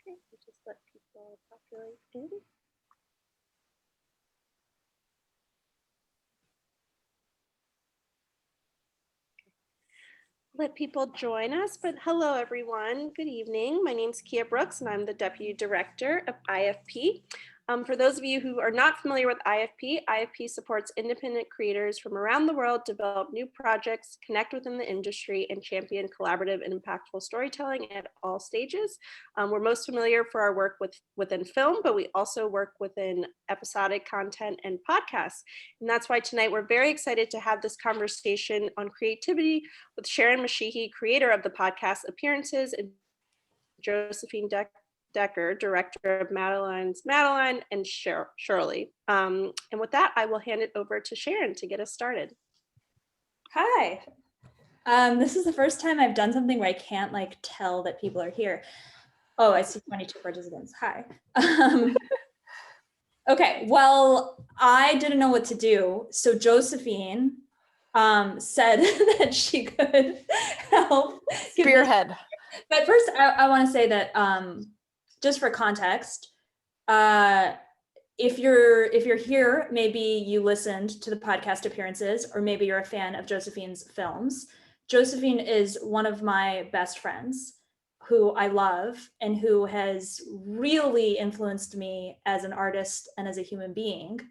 Okay, we'll just let people populate in. Let people join us, but hello everyone, good evening. My name is Kia Brooks and I'm the Deputy Director of IFP. For those of you who are not familiar with IFP, IFP supports independent creators from around the world develop new projects, connect within the industry, and champion collaborative and impactful storytelling at all stages. We're most familiar for our work within film, but we also work within episodic content and podcasts. And that's why tonight we're very excited to have this conversation on creativity with Sharon Mashihi, creator of the podcast Appearances, and Josephine Decker, director of Madeline's Madeline and Shirley. And with that, I will hand it over to Sharon to get us started. Hi. This is the first time I've done something where I can't tell that people are here. Oh, I see 22 participants. Hi. Okay, well, I didn't know what to do. So Josephine said that she could help. Spearhead. But first, I want to say that just for context, if you're here, maybe you listened to the podcast Appearances, or maybe you're a fan of Josephine's films. Josephine is one of my best friends who I love and who has really influenced me as an artist and as a human being.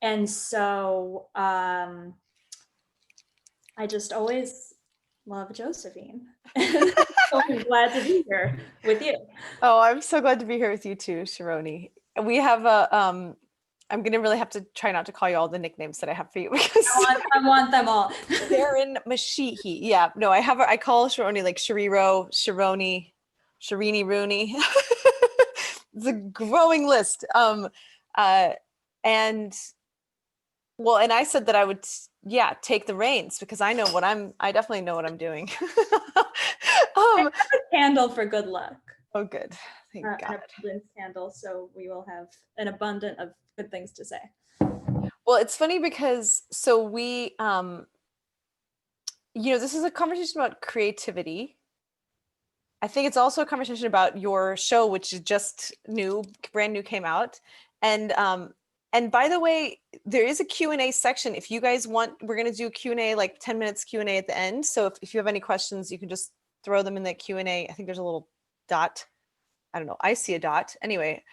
And so I just always love Josephine. So I'm glad to be here with you. Oh, I'm so glad to be here with you too, Sharoni. We have a, I'm gonna really have to try not to call you all the nicknames that I have for you because I want them all. Sharon Mashihi. Yeah, no, I call Sharoni like Shariro, Sharoni, Sharini Rooney. It's a growing list. And I said that I would, take the reins because I definitely know what I'm doing. I have a candle for good luck. Oh, good. Thank God. An abundance candle, so we will have an abundance of good things to say. Well, it's funny because we, this is a conversation about creativity. I think it's also a conversation about your show, which is just brand new, came out. And by the way, there is a Q&A section. If you guys want, we're going to do Q&A, like 10 minutes Q&A at the end. So if you have any questions, you can just throw them in that Q&A. I think there's a little dot. I don't know. I see a dot. Anyway,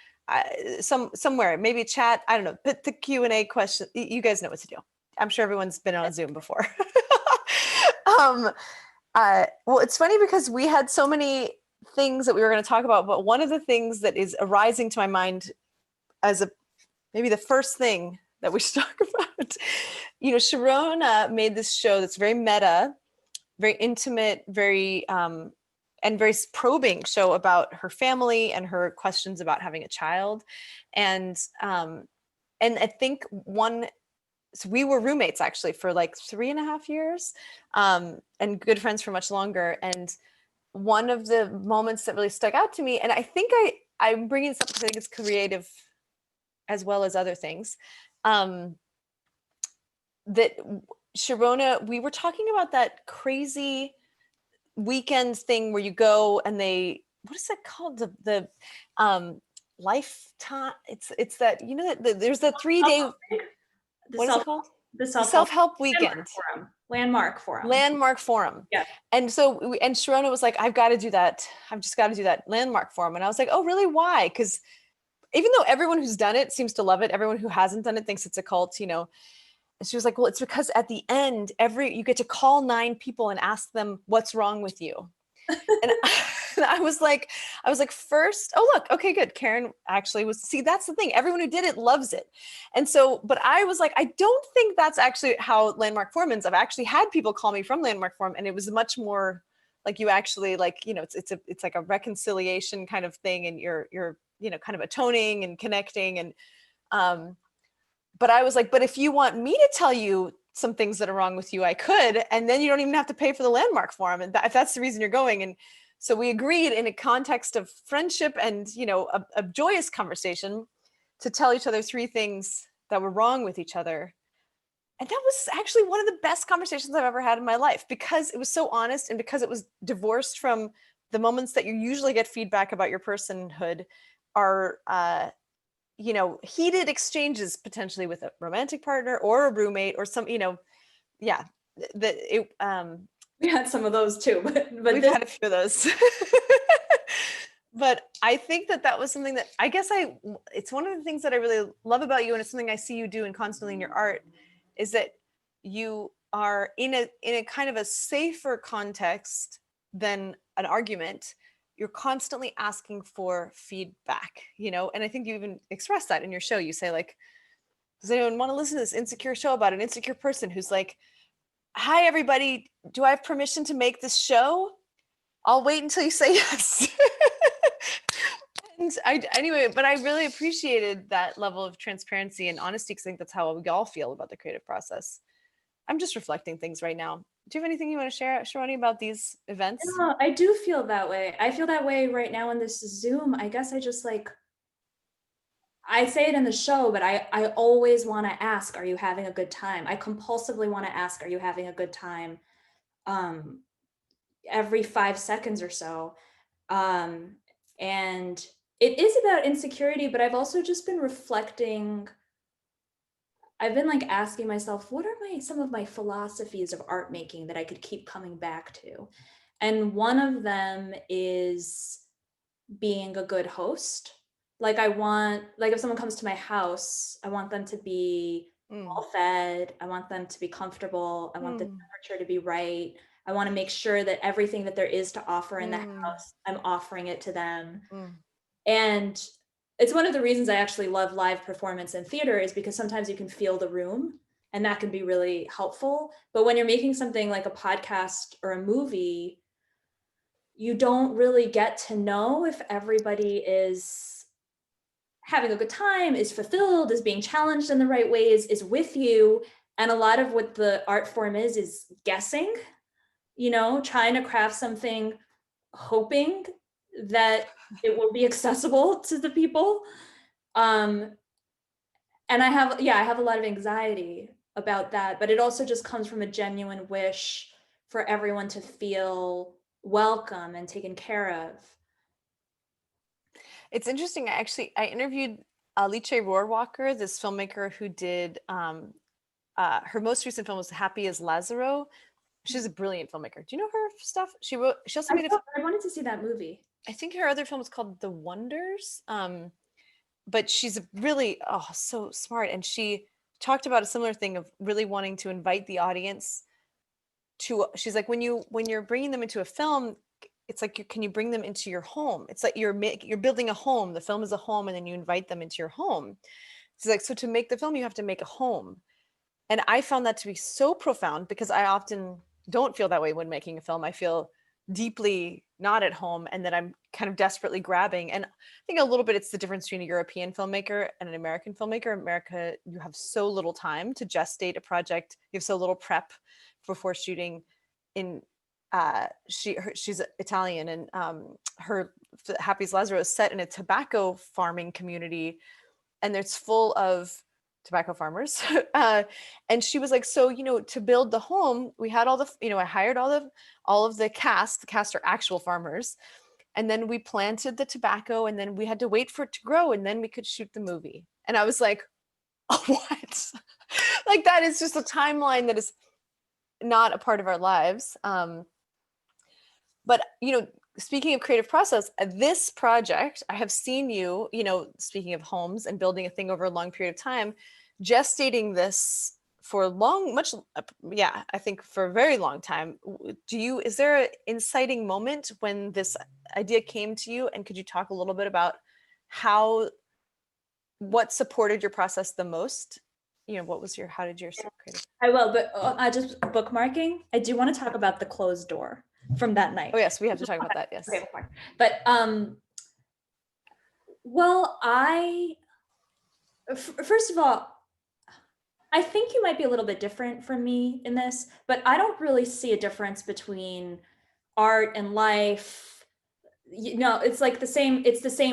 somewhere, maybe chat. I don't know. Put the Q&A question. You guys know what to do. I'm sure everyone's been on Zoom before. Well, it's funny because we had so many things that we were going to talk about, but one of the things that is arising to my mind as maybe the first thing that we should talk about, Sharon made this show that's very meta, very intimate, very and very probing show about her family and her questions about having a child, and I think so we were roommates actually for like 3.5 years, and good friends for much longer. And one of the moments that really stuck out to me, and I think I'm bringing this up because I think it's creative as well as other things, that Sharona, we were talking about that crazy weekend thing where you go and what is that called? The lifetime. It's that, that there's the 3-day. What is it called? The self-help weekend. Landmark Forum. Yeah. And so, and Sharona was like, I've got to do that. I've just got to do that Landmark Forum. And I was like, oh, really? Why? Because even though everyone who's done it seems to love it, everyone who hasn't done it thinks it's a cult, And she was like, well, it's because at the end, you get to call 9 people and ask them what's wrong with you. And I was like, first, oh, look, okay, good. Karen actually see, that's the thing. Everyone who did it loves it. And so, but I was like, I don't think that's actually how Landmark Forum ends. I've actually had people call me from Landmark Forum, and it was much more like you actually it's like a reconciliation kind of thing. And you're kind of atoning and connecting. And, but I was like, but if you want me to tell you some things that are wrong with you, I could, and then you don't even have to pay for the Landmark Forum. And if that's the reason you're going. And so we agreed in a context of friendship and, a joyous conversation to tell each other 3 things that were wrong with each other. And that was actually one of the best conversations I've ever had in my life, because it was so honest and because it was divorced from the moments that you usually get feedback about your personhood are, you know, heated exchanges potentially with a romantic partner or a roommate or some, you know, yeah, we had some of those too, but we've this, had a few of those. But I think that that was something that I guess it's one of the things that I really love about you, and it's something I see you do and constantly in your art, is that you are in a kind of a safer context than an argument. You're constantly asking for feedback, you know, and I think you even express that in your show. You say like, does anyone want to listen to this insecure show about an insecure person who's like, hi everybody, do I have permission to make this show? I'll wait until you say yes. And anyway, but I really appreciated that level of transparency and honesty, because I think that's how we all feel about the creative process. I'm just reflecting things right now. Do you have anything you want to share, Sharoni, about these events? no, I do feel that way. I feel that way right now in this Zoom. I guess I just like, I say it in the show, but I always want to ask, are you having a good time? I compulsively want to ask, are you having a good time? Every 5 seconds or so. And it is about insecurity, but I've also just been reflecting. I've been like asking myself, what are some of my philosophies of art making that I could keep coming back to? And one of them is being a good host. Like if someone comes to my house, I want them to be well fed. I want them to be comfortable. I want the temperature to be right. I want to make sure that everything that there is to offer in the house, I'm offering it to them. And it's one of the reasons I actually love live performance and theater, is because sometimes you can feel the room and that can be really helpful. But when you're making something like a podcast or a movie, you don't really get to know if everybody is having a good time, is fulfilled, is being challenged in the right ways, is with you. And a lot of what the art form is guessing, you know, trying to craft something, hoping that it will be accessible to the people. And I have a lot of anxiety about that, but it also just comes from a genuine wish for everyone to feel welcome and taken care of. It's interesting. I interviewed Alice Rohrwacher, this filmmaker who did her most recent film was Happy as Lazaro. She's a brilliant filmmaker. Do you know her stuff? She also made I wanted to see that movie. I think her other film is called The Wonders. But she's really so smart, and she talked about a similar thing of really wanting to invite the audience to. She's like, when you're bringing them into a film, it's like can you bring them into your home? It's like you're building a home. The film is a home, and then you invite them into your home. She's like, so to make the film, you have to make a home. And I found that to be so profound, because I often don't feel that way when making a film. I feel deeply not at home, and that I'm kind of desperately grabbing. And I think a little bit it's the difference between a European filmmaker and an American filmmaker. America, you have so little time to gestate a project. You have so little prep before shooting. She's Italian, and her Happy's Lazaro is set in a tobacco farming community, and it's full of tobacco farmers. And she was like, so, you know, to build the home, we had I hired all of the cast. The cast are actual farmers. And then we planted the tobacco, and then we had to wait for it to grow, and then we could shoot the movie. And I was like, oh, what? Like, that is just a timeline that is not a part of our lives. But, you know, speaking of creative process, this project, I have seen you, you know, speaking of homes and building a thing over a long period of time, gestating this for I think for a very long time. Is there an inciting moment when this idea came to you? And could you talk a little bit about what supported your process the most? You know, how did your creative? I will, but just bookmarking. I do want to talk about the closed door from that night. Oh yes, we have to talk about that. Yes. Okay, but well, first of all, I think you might be a little bit different from me in this, but I don't really see a difference between art and life. You know, it's like the same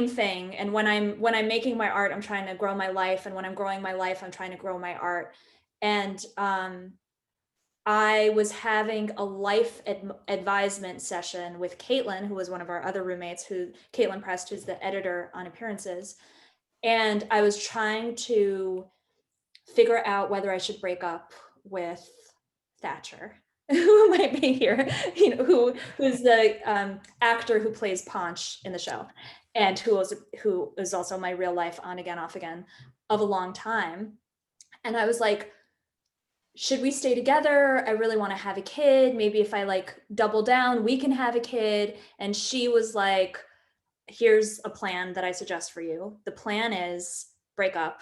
thing. And when I'm making my art, I'm trying to grow my life, and when I'm growing my life, I'm trying to grow my art. And I was having a life advisement session with Caitlin, who was one of our other roommates, Caitlin Prest, who's the editor on Appearances. And I was trying to figure out whether I should break up with Thatcher, who might be here, who's the actor who plays Paunch in the show, and who is also my real life on again, off again of a long time. And I was like, should we stay together? I really want to have a kid. Maybe if I like double down, we can have a kid. And she was like, here's a plan that I suggest for you. The plan is break up,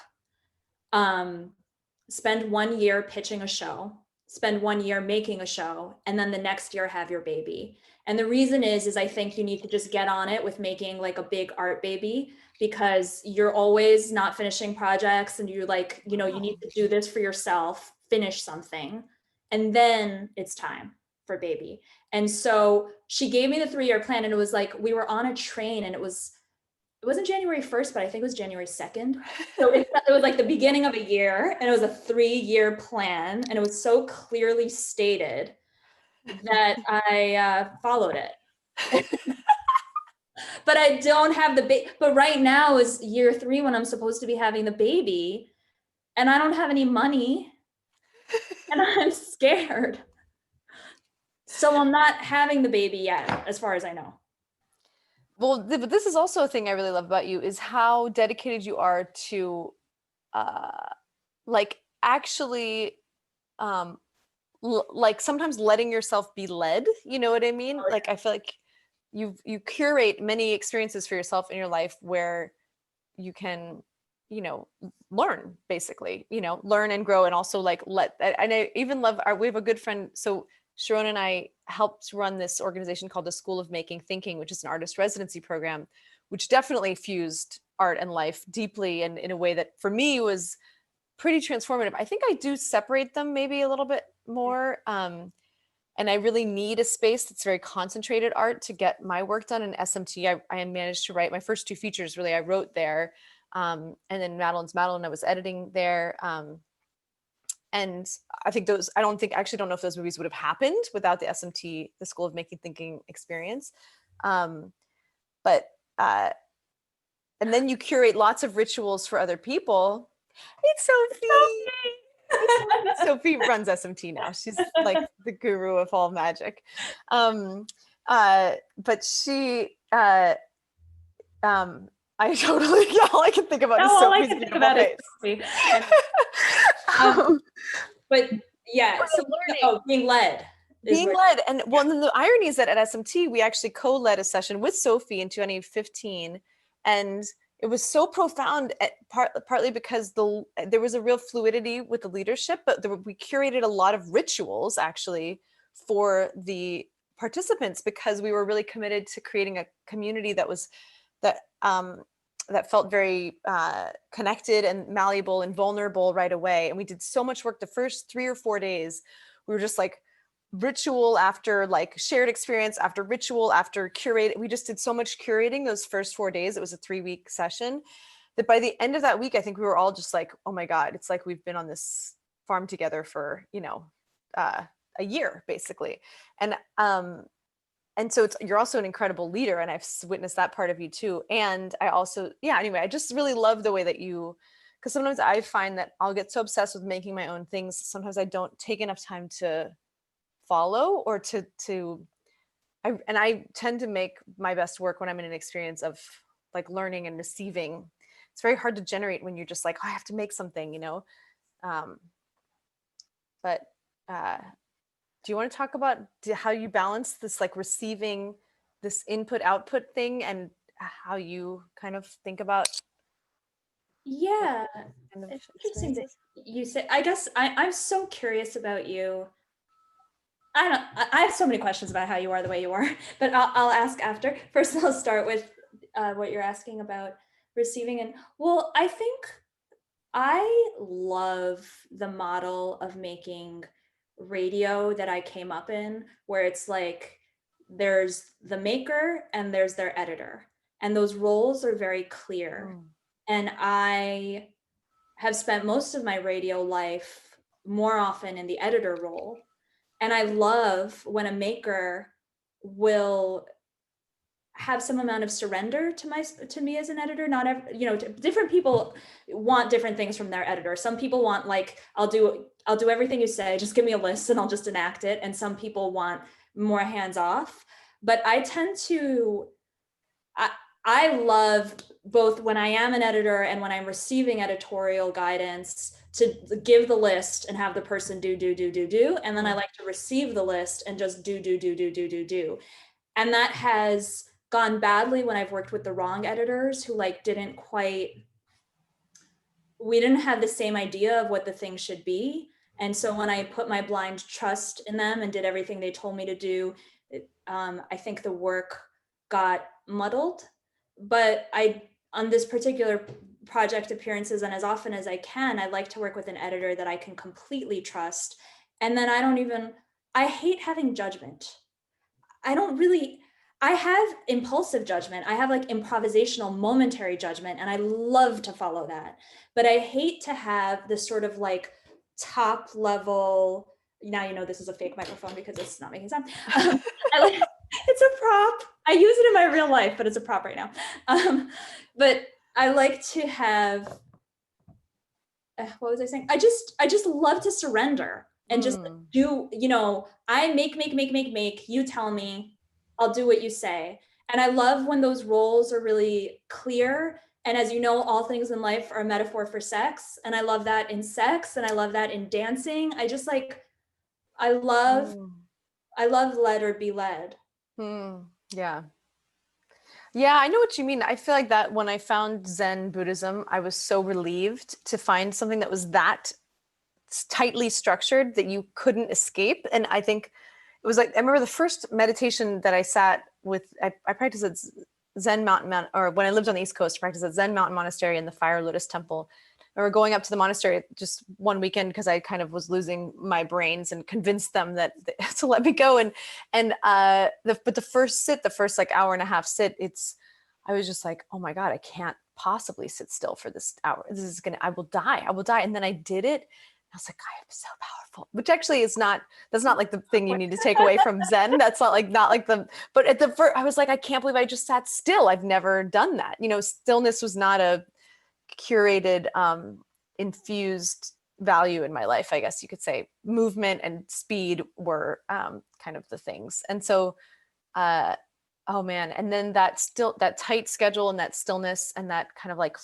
spend 1 year pitching a show, spend 1 year making a show, and then the next year have your baby. And the reason is I think you need to just get on it with making like a big art baby, because you're always not finishing projects, and you're like, you need to do this for yourself, finish something, and then it's time for baby. And so she gave me the 3-year plan, and it was like, we were on a train, and it wasn't January 1st, but I think it was January 2nd. So it was like the beginning of a year, and it was a 3-year plan, and it was so clearly stated that I followed it. But I don't have the baby. But right now is year 3 when I'm supposed to be having the baby, and I don't have any money, and I'm scared. So I'm not having the baby yet, as far as I know. Well, but this is also a thing I really love about you, is how dedicated you are to like actually like sometimes letting yourself be led, you know what I mean? Like I feel like you curate many experiences for yourself in your life where you can, learn, basically, learn and grow, and also like and I even love we have a good friend. So Sharon and I helped run this organization called the School of Making Thinking, which is an artist residency program, which definitely fused art and life deeply, and in a way that for me was pretty transformative. I think I do separate them maybe a little bit more. And I really need a space that's very concentrated art to get my work done. In SMT, I managed to write my first 2 features, really, I wrote there. And then Madeline's Madeline, I was editing there. And I think I actually don't know if those movies would have happened without the SMT, the School of Making Thinking experience. But, and then you curate lots of rituals for other people. It's Sophie. Sophie runs SMT now. She's like the guru of all magic. But she, I totally, all I can think about is Sophie's beautiful face. But yeah, so being led. And well, then the irony is that at SMT, we actually co-led a session with Sophie in 2015, and it was so profound, partly because there was a real fluidity with the leadership, but we curated a lot of rituals actually for the participants, because we were really committed to creating a community that felt very connected and malleable and vulnerable right away. And we did so much work the first 3 or 4 days. We were just like ritual after like shared experience after ritual after curate. We just did so much curating those first 4 days. It was a 3-week session that by the end of that week, I think we were all just like, oh my God, it's like we've been on this farm together for, a year basically. And so you're also an incredible leader, and I've witnessed that part of you too. And I also, anyway, I just really love the way that because sometimes I find that I'll get so obsessed with making my own things. Sometimes I don't take enough time to follow or I tend to make my best work when I'm in an experience of like learning and receiving. It's very hard to generate when you're just like, oh, I have to make something, but do you want to talk about how you balance this, like receiving this input output thing, and how you kind of think about? Yeah, kind of it's interesting that you say. I guess I'm so curious about you. I have so many questions about how you are the way you are, but I'll ask after. First, I'll start with what you're asking about receiving. And well, I think I love the model of making radio that I came up in, where it's like there's the maker and there's their editor, and those roles are very clear. And I have spent most of my radio life more often in the editor role, And I love when a maker will have some amount of surrender to me as an editor. Not every, different people want different things from their editor. Some people want, like, I'll do everything you say, just give me a list and I'll just enact it. And some people want more hands off. But I tend to, I love both when I am an editor and when I'm receiving editorial guidance to give the list and have the person do. And then I like to receive the list and just do. And that has gone badly when I've worked with the wrong editors who like we didn't have the same idea of what the thing should be. And so when I put my blind trust in them and did everything they told me to do, I think the work got muddled. But on this particular project, Appearances, and as often as I can, I like to work with an editor that I can completely trust. And then I hate having judgment. I have impulsive judgment. I have like improvisational, momentary judgment, and I love to follow that. But I hate to have this sort of like top level, now this is a fake microphone because it's not making sound. It's a prop. I use it in my real life, but it's a prop right now. But I like to have, what was I saying? I just love to surrender and just do, I make, you tell me, I'll do what you say. And I love when those roles are really clear. And as you know, all things in life are a metaphor for sex. And I love that in sex, and I love that in dancing. I love let or be led. Yeah. Yeah, I know what you mean. I feel like that when I found Zen Buddhism, I was so relieved to find something that was that tightly structured that you couldn't escape. And I think it was like, I remember the first meditation that I sat with, I practiced at Zen Mountain, or when I lived on the East Coast, I practiced at Zen Mountain Monastery in the Fire Lotus Temple. And we're going up to the monastery just one weekend because I kind of was losing my brains and convinced them that to let me go. But the first sit, the first like hour and a half sit, I was just like, oh my God, I can't possibly sit still for this hour. I will die. And then I did it. I was like, I am so powerful, which actually that's not like the thing you need to take away from Zen. That's but at the first, I was like, I can't believe I just sat still. I've never done that. Stillness was not a curated, infused value in my life. I guess you could say movement and speed were kind of the things. And so, oh man. And then that tight schedule and that stillness and that kind of like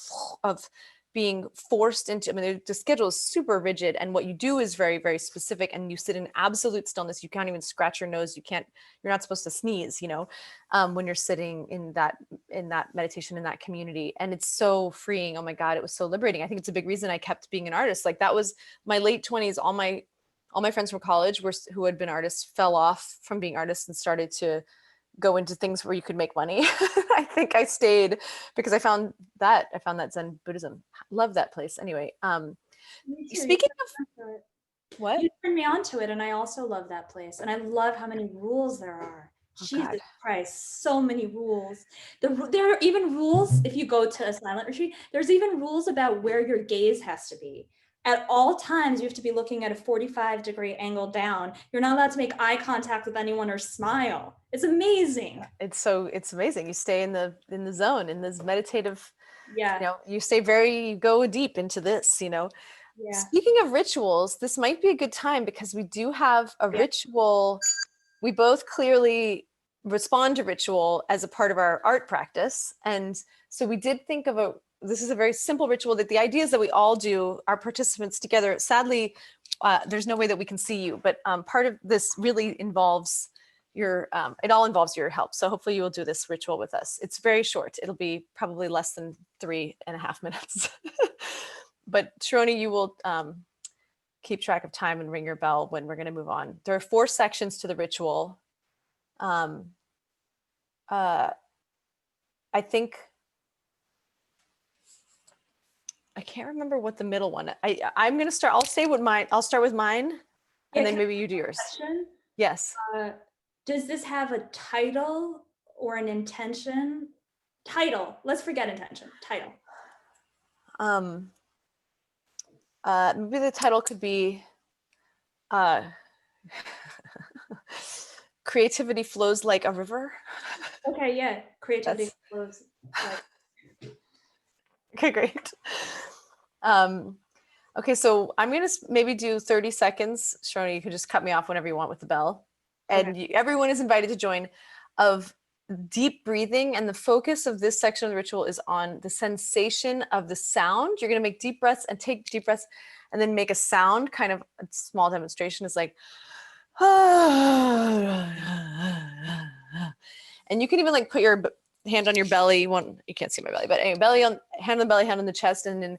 of being forced into, the schedule is super rigid and what you do is very, very specific, and you sit in absolute stillness. You can't even scratch your nose. You're not supposed to sneeze, when you're sitting in that meditation, in that community. And it's so freeing. Oh my God, it was so liberating. I think it's a big reason I kept being an artist. Like that was my late 20s. All my friends from college who had been artists fell off from being artists and started to go into things where you could make money. I think I stayed because I found that Zen Buddhism. Love that place. Anyway, speaking of what? You turned me on to it, and I also love that place. And I love how many rules there are. Oh, Jesus God. Christ, so many rules. There are even rules, if you go to a silent retreat, there's even rules about where your gaze has to be. At all times, you have to be looking at a 45-degree angle down. You're not allowed to make eye contact with anyone or smile. It's amazing. It's amazing. You stay in the zone, in this meditative, yeah. You go deep into this, Yeah. Speaking of rituals, this might be a good time because we do have a ritual. We both clearly respond to ritual as a part of our art practice. And so we did think of this is a very simple ritual that the idea is that we all do, our participants together. Sadly, there's no way that we can see you, but part of this really involves it all involves your help. So hopefully you will do this ritual with us. It's very short. It'll be probably less than 3.5 minutes. But Sharoni, you will keep track of time and ring your bell when we're going to move on. There are 4 sections to the ritual. I think I can't remember what the middle one. I'm going to start. I'll start with mine, and then maybe you do yours. Question? Yes. Does this have a title or an intention? Title. Let's forget intention. Title. Maybe the title could be creativity flows like a river. Okay, yeah. Creativity That's flows like okay, great. Okay, so I'm gonna maybe do 30 seconds. Sharon, you can just cut me off whenever you want with the bell. And Okay. everyone is invited to join of deep breathing. And the focus of this section of the ritual is on the sensation of the sound. You're gonna make deep breaths and take deep breaths and then make a sound, kind of a small demonstration is like, and you can even like put your hand on your belly. You can't see my belly, but anyway, hand on the belly, hand on the chest. And then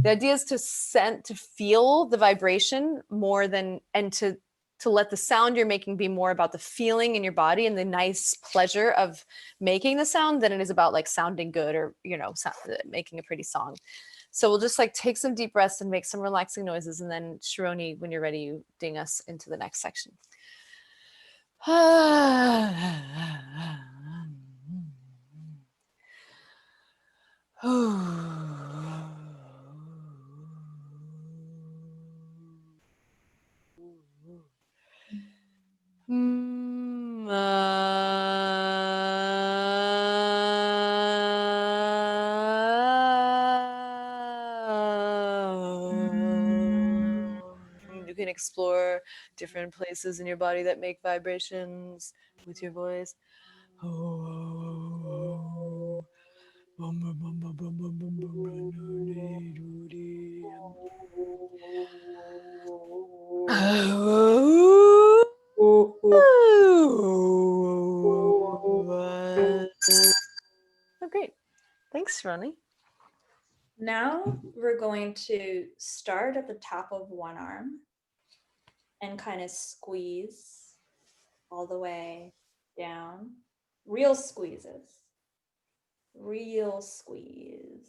the idea is to feel the vibration more than, and to let the sound you're making be more about the feeling in your body and the nice pleasure of making the sound than it is about like sounding good or, making a pretty song. So we'll just like take some deep breaths and make some relaxing noises. And then Sharoni, when you're ready, you ding us into the next section. You can explore different places in your body that make vibrations with your voice. Oh, great. Thanks, Ronnie. Now we're going to start at the top of one arm and kind of squeeze all the way down. Real squeezes. Real squeeze.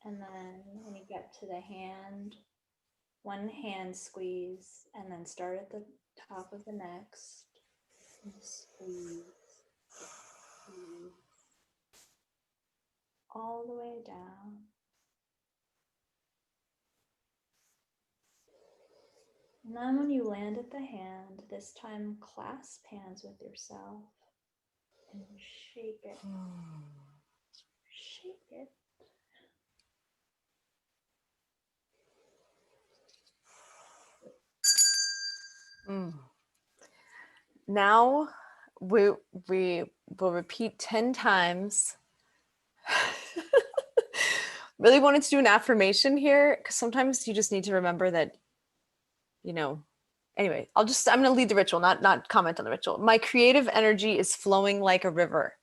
And then when you get to the hand, one hand squeeze, and then start at the top of the next. And squeeze. Squeeze. All the way down. And then when you land at the hand, this time clasp hands with yourself and shake it. Shake it. Now we will repeat 10 times. Really wanted to do an affirmation here because sometimes you just need to remember that, anyway, I'm going to lead the ritual, not comment on the ritual. My creative energy is flowing like a river.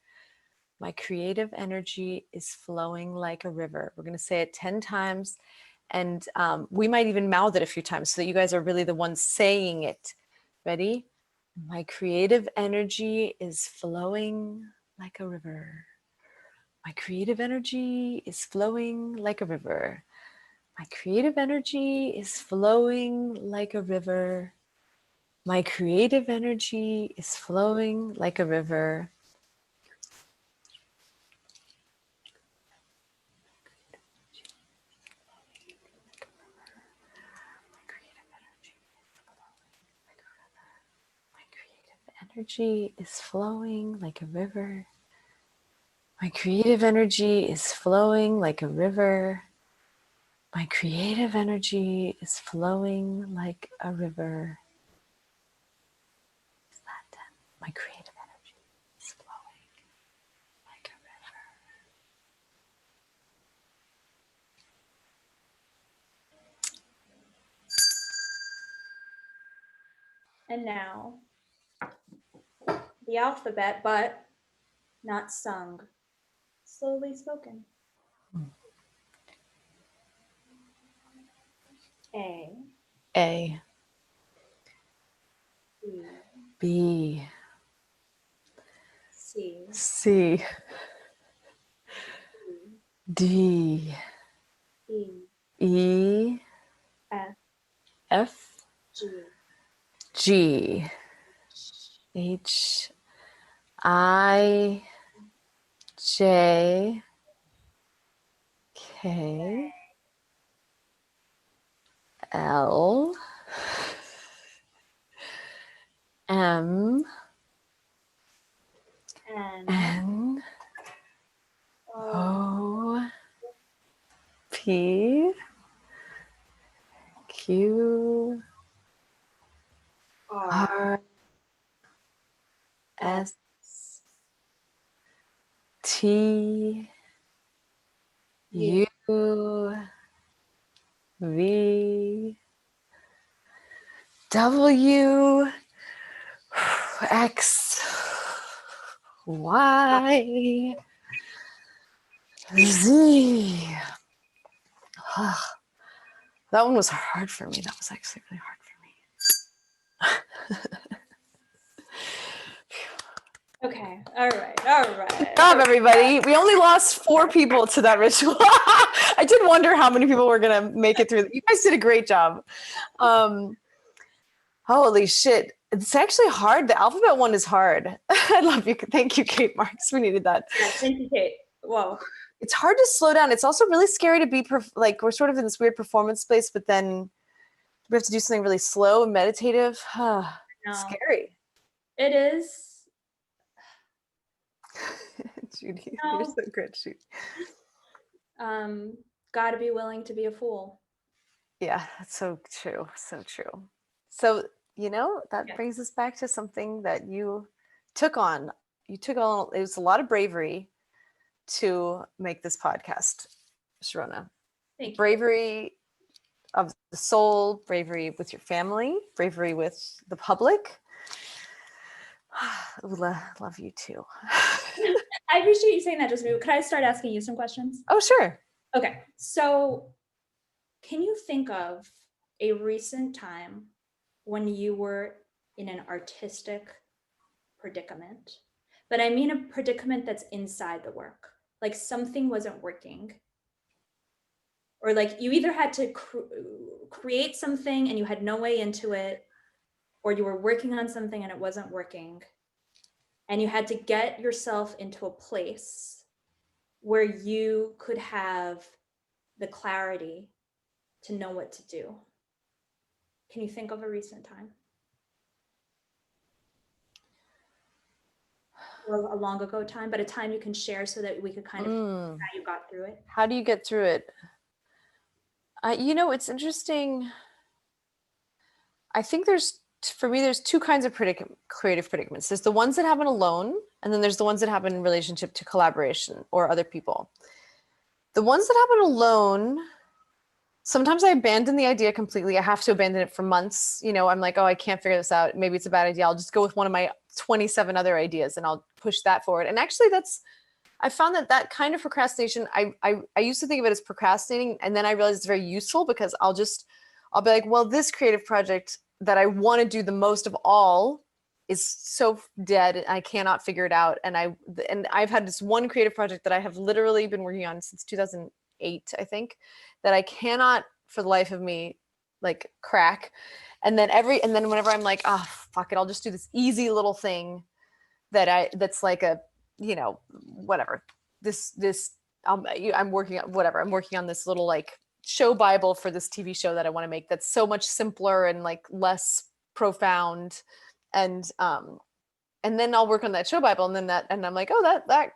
My creative energy is flowing like a river. We're going to say it 10 times. And we might even mouth it a few times so that you guys are really the ones saying it. Ready? My creative energy is flowing like a river. My creative energy is flowing like a river. My creative energy is flowing like a river. My creative energy is flowing like a river. Energy is flowing like a river. My creative energy is flowing like a river. My creative energy is flowing like a river. My creative energy is flowing like a river. And now, the alphabet, but not sung, slowly spoken. A. A. B. B. C. C. D. E. E. F. F. G. G. H. I. J. K. L. M. N O P Q R S T U V W X Y Z. That one was hard for me. That was actually really hard for me. Okay. All right. Good job, everybody. We only lost 4 people to that ritual. I did wonder how many people were gonna make it through. You guys did a great job. Holy shit. It's actually hard. The alphabet one is hard. I love you. Thank you, Kate Marks. We needed that. Yeah, thank you, Kate. Whoa. It's hard to slow down. It's also really scary to be like, we're sort of in this weird performance space, but then we have to do something really slow and meditative. Scary. It is. Judy, No. you're so good, Judy. Gotta be willing to be a fool. Yeah, that's so true. So true. So, that brings us back to something that you took on. It was a lot of bravery to make this podcast, Sharona. Thank you. Bravery of the soul, bravery with your family, bravery with the public. Love you too. I appreciate you saying that, Josephine. Could I start asking you some questions? Oh, sure. Okay. So can you think of a recent time when you were in an artistic predicament? But I mean a predicament that's inside the work. Like something wasn't working. Or like you either had to create something and you had no way into it, or you were working on something and it wasn't working. And you had to get yourself into a place where you could have the clarity to know what to do. Can you think of a recent time? Or a long ago time, but a time you can share so that we could kind of how you got through it? How do you get through it? It's interesting. I think for me, there's 2 kinds of creative predicaments. There's the ones that happen alone, and then there's the ones that happen in relationship to collaboration or other people. The ones that happen alone, sometimes I abandon the idea completely. I have to abandon it for months. I'm like, oh, I can't figure this out. Maybe it's a bad idea. I'll just go with one of my 27 other ideas and I'll push that forward. And actually I found that kind of procrastination, I used to think of it as procrastinating, and then I realized it's very useful because I'll be like, well, this creative project that I want to do the most of all is so dead and I cannot figure it out. And I've had this one creative project that I have literally been working on since 2008, I think, that I cannot for the life of me like crack. And then whenever I'm like, oh, fuck it, I'll just do this easy little thing that's like a, whatever, I'm working on this little like show Bible for this TV show that I want to make that's so much simpler and like less profound. And then I'll work on that show Bible and I'm like, oh, that,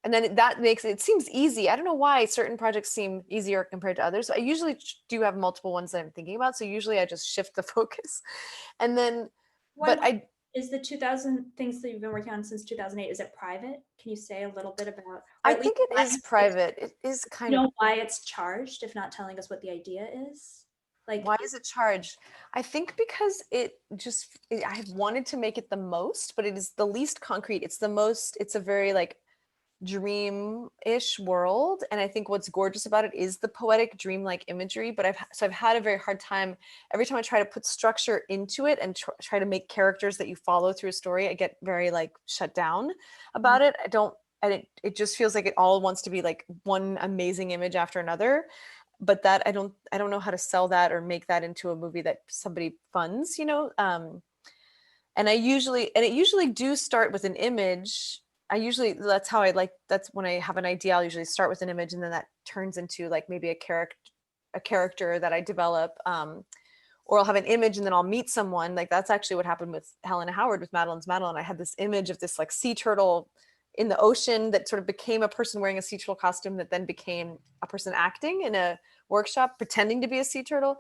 and then that makes it seems easy. I don't know why certain projects seem easier compared to others. I usually do have multiple ones that I'm thinking about. So usually I just shift the focus and then, is the 2000 things that you've been working on since 2008, is it private? Can you say a little bit about? I think it is private. It is kind of. Why it's charged, if not telling us what the idea is? Like, why is it charged? I think because I have wanted to make it the most, but it is the least concrete. It's a very like dream-ish world. And I think what's gorgeous about it is the poetic dream-like imagery, but I've had a very hard time every time I try to put structure into it and try to make characters that you follow through a story. I get very like shut down about it. It just feels like it all wants to be like one amazing image after another. But that I don't know how to sell that or make that into a movie that somebody funds, and it usually do start with an image. That's when I have an idea, I'll usually start with an image and then that turns into like maybe a character that I develop, or I'll have an image and then I'll meet someone. Like that's actually what happened with Helena Howard with Madeline's Madeline. I had this image of this like sea turtle in the ocean that sort of became a person wearing a sea turtle costume that then became a person acting in a workshop pretending to be a sea turtle.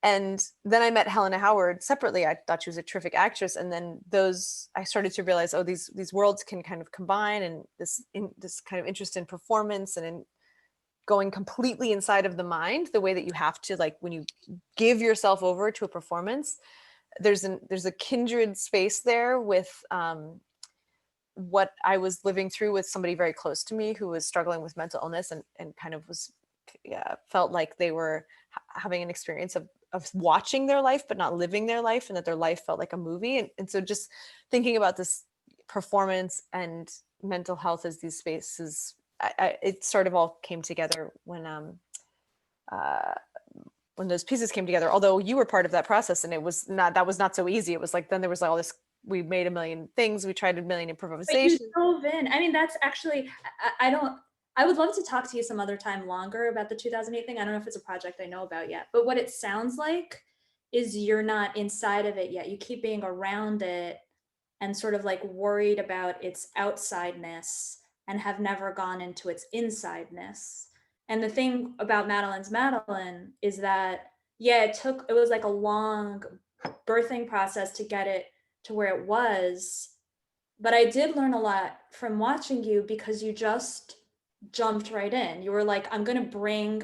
And then I met Helena Howard separately. I thought she was a terrific actress. And then I started to realize, oh, these worlds can kind of combine, and this kind of interest in performance and in going completely inside of the mind, the way that you have to, like when you give yourself over to a performance, there's a kindred space there with what I was living through with somebody very close to me who was struggling with mental illness and kind of was, felt like they were having an experience of watching their life, but not living their life, and that their life felt like a movie. And so just thinking about this performance and mental health as these spaces, it sort of all came together when those pieces came together, although you were part of that process, and that was not so easy. It was like, then there was all this, we made a million things, we tried a million improvisations. But you dove in. I mean, that's actually, I would love to talk to you some other time longer about the 2008 thing. I don't know if it's a project I know about yet, but what it sounds like is you're not inside of it yet. You keep being around it and sort of like worried about its outsideness and have never gone into its insideness. And the thing about Madeline's Madeline is that, yeah, it was like a long birthing process to get it to where it was. But I did learn a lot from watching you, because you just jumped right in. You were like, I'm going to bring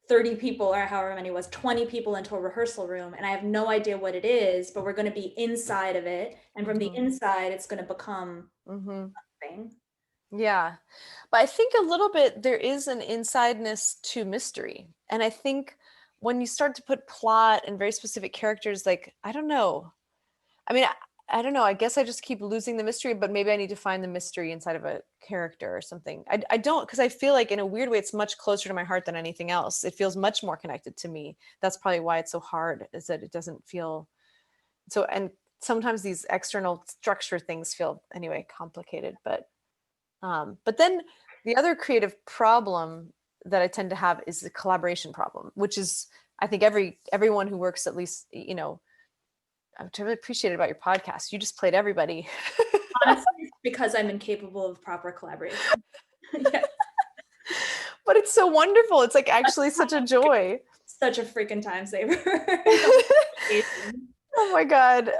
30 people, or however many it was, 20 people into a rehearsal room, and I have no idea what it is, but we're going to be inside of it. And from the inside, it's going to become something. Yeah. But I think a little bit there is an insideness to mystery. And I think when you start to put plot and very specific characters, like, I don't know. I mean, I don't know. I guess I just keep losing the mystery, but maybe I need to find the mystery inside of a character or something. I don't, because I feel like in a weird way, it's much closer to my heart than anything else. It feels much more connected to me. That's probably why it's so hard, is that it doesn't feel so. And sometimes these external structure things feel anyway complicated, but then the other creative problem that I tend to have is the collaboration problem, which is, I think everyone who works, at least, which I really appreciated about your podcast. You just played everybody. Honestly, it's because I'm incapable of proper collaboration. Yeah. But it's so wonderful. It's like actually such a joy. Such a freaking time saver. Oh my God.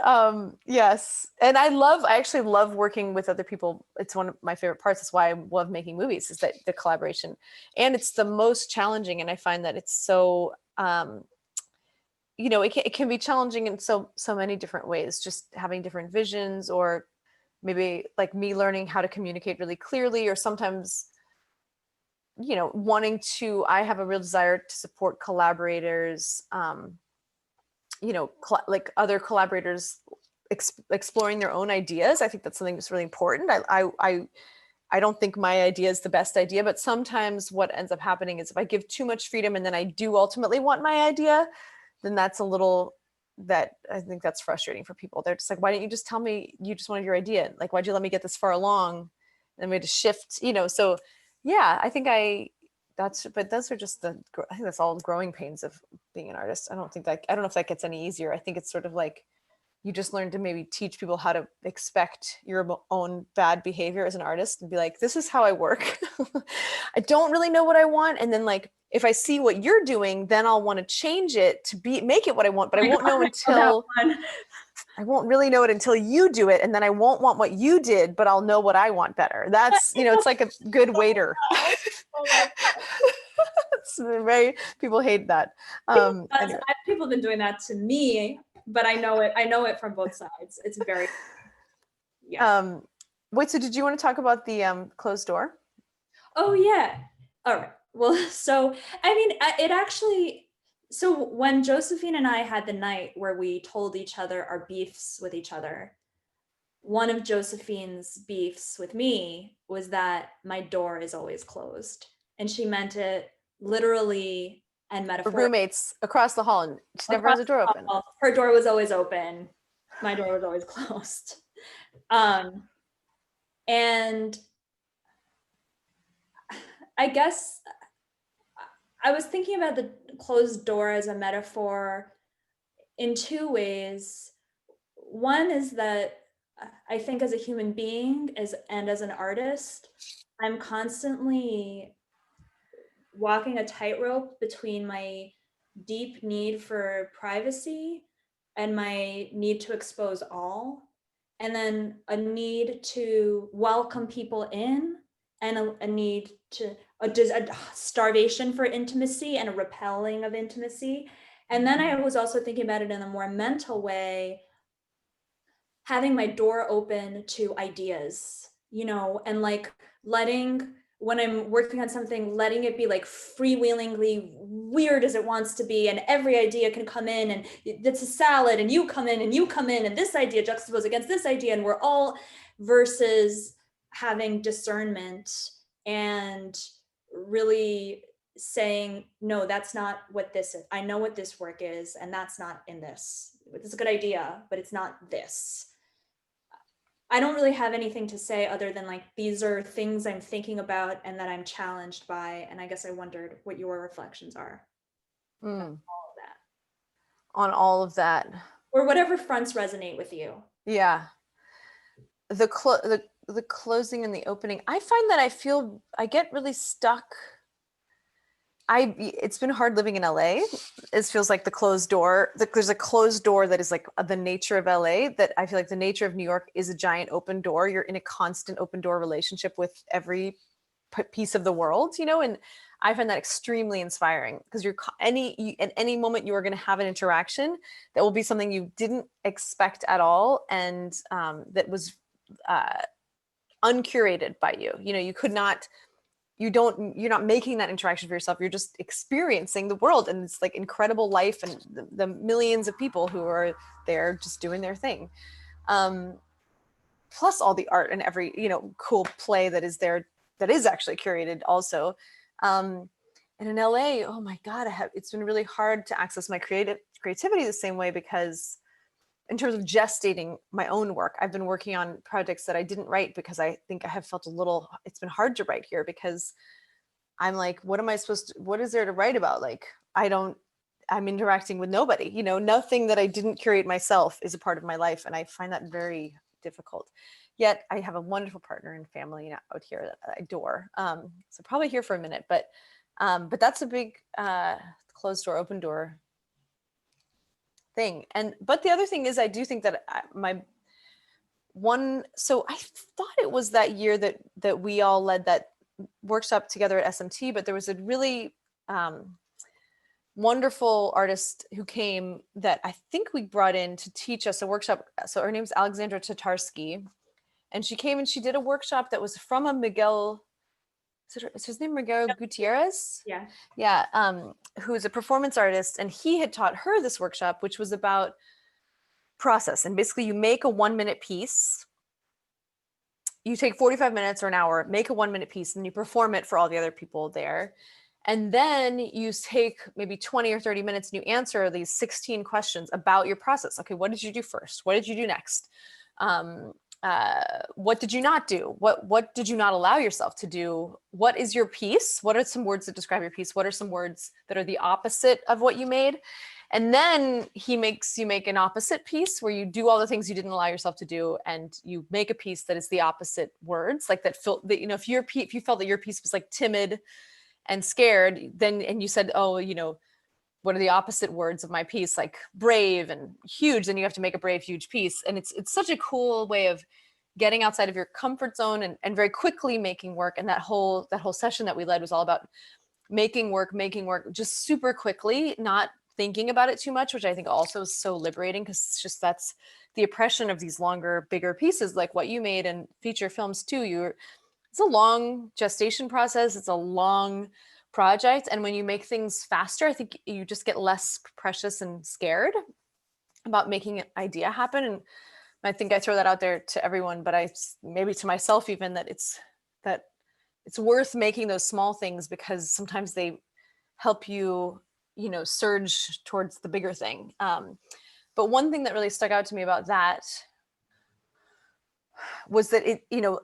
Yes. And I actually love working with other people. It's one of my favorite parts. That's why I love making movies, is that the collaboration, and it's the most challenging. And I find that it's so, it can be challenging in so many different ways, just having different visions, or maybe like me learning how to communicate really clearly, or sometimes, I have a real desire to support collaborators, like other collaborators exploring their own ideas. I think that's something that's really important. I don't think my idea is the best idea, but sometimes what ends up happening is if I give too much freedom and then I do ultimately want my idea, then that's a little, that I think that's frustrating for people. They're just like, why didn't you just tell me you just wanted your idea? Like, why'd you let me get this far along? And we had to shift, so yeah, I think but those are just I think that's all the growing pains of being an artist. I don't know if that gets any easier. I think it's sort of like, you just learn to maybe teach people how to expect your own bad behavior as an artist, and be like, this is how I work. I don't really know what I want. And then like, if I see what you're doing, then I'll want to change it to make it what I want, but I won't know until I won't really know it until you do it. And then I won't want what you did, but I'll know what I want better. That's, it's like a good waiter. It's very, people hate that. Anyway. People have been doing that to me, but I know it from both sides. It's very, yeah. Wait, so did you want to talk about the closed door? Oh yeah. All right. Well, so, I mean, it actually, so when Josephine and I had the night where we told each other our beefs with each other, one of Josephine's beefs with me was that my door is always closed. And she meant it literally and metaphorically. Roommates across the hall, and she never has a door open. Her door was always open. My door was always closed. And I guess I was thinking about the closed door as a metaphor in two ways. One is that I think as a human being and as an artist, I'm constantly walking a tightrope between my deep need for privacy and my need to expose all, and then a need to welcome people in, and a need to a starvation for intimacy and a repelling of intimacy. And then I was also thinking about it in a more mental way, having my door open to ideas, and like letting, when I'm working on something, letting it be like freewheelingly weird as it wants to be. And every idea can come in, and it's a salad, and you come in and you come in, and this idea juxtaposed against this idea, and we're all, versus having discernment and really saying, no, that's not what this is. I know what this work is, and that's not in this. It's a good idea, but it's not this. I don't really have anything to say other than like, these are things I'm thinking about and that I'm challenged by. And I guess I wondered what your reflections are on all of that. On all of that. Or whatever fronts resonate with you. Yeah. The closing and the opening. I find that I get really stuck. It's been hard living in LA. It feels like the closed door. There's a closed door that is like the nature of LA, that I feel like the nature of New York is a giant open door. You're in a constant open door relationship with every piece of the world, and I find that extremely inspiring, because at any moment you are going to have an interaction that will be something you didn't expect at all, and that was uncurated by you. You're not making that interaction for yourself. You're just experiencing the world, and it's like incredible life and the millions of people who are there just doing their thing. Plus all the art and every, cool play that is there, that is actually curated also. And in LA, oh my God, it's been really hard to access my creativity the same way, because in terms of gestating my own work, I've been working on projects that I didn't write, because I think I have felt it's been hard to write here, because I'm like, what is there to write about? Like, I'm interacting with nobody, nothing that I didn't curate myself is a part of my life. And I find that very difficult. Yet I have a wonderful partner and family out here that I adore. So probably here for a minute, but that's a big closed door, open door thing. But the other thing is, I do think that so I thought it was that year that we all led that workshop together at SMT, but there was a really wonderful artist who came that I think we brought in to teach us a workshop. So her name's Alexandra Tatarsky, and she came and she did a workshop that was from a Miguel, is his name Miguel Gutierrez? Yeah. Yeah, who is a performance artist, and he had taught her this workshop, which was about process. And basically you make a 1-minute piece. You take 45 minutes or an hour, make a 1-minute piece, and you perform it for all the other people there. And then you take maybe 20 or 30 minutes and you answer these 16 questions about your process. Okay, what did you do first? What did you do next? What did you not do? What did you not allow yourself to do? What is your piece? What are some words that describe your piece? What are some words that are the opposite of what you made? And then he makes you make an opposite piece where you do all the things you didn't allow yourself to do, and you make a piece that is the opposite words, like that. If you felt that your piece was like timid and scared, then, and you said, oh, what are the opposite words of my piece, like brave and huge, then you have to make a brave, huge piece. And it's such a cool way of getting outside of your comfort zone and very quickly making work. And that whole session that we led was all about making work just super quickly, not thinking about it too much, which I think also is so liberating, because it's just, that's the oppression of these longer, bigger pieces, like what you made in feature films too. It's a long gestation process. It's a long project. And when you make things faster, I think you just get less precious and scared about making an idea happen. And I think I throw that out there to everyone, but maybe to myself even, that it's worth making those small things, because sometimes they help you, surge towards the bigger thing. But one thing that really stuck out to me about that was that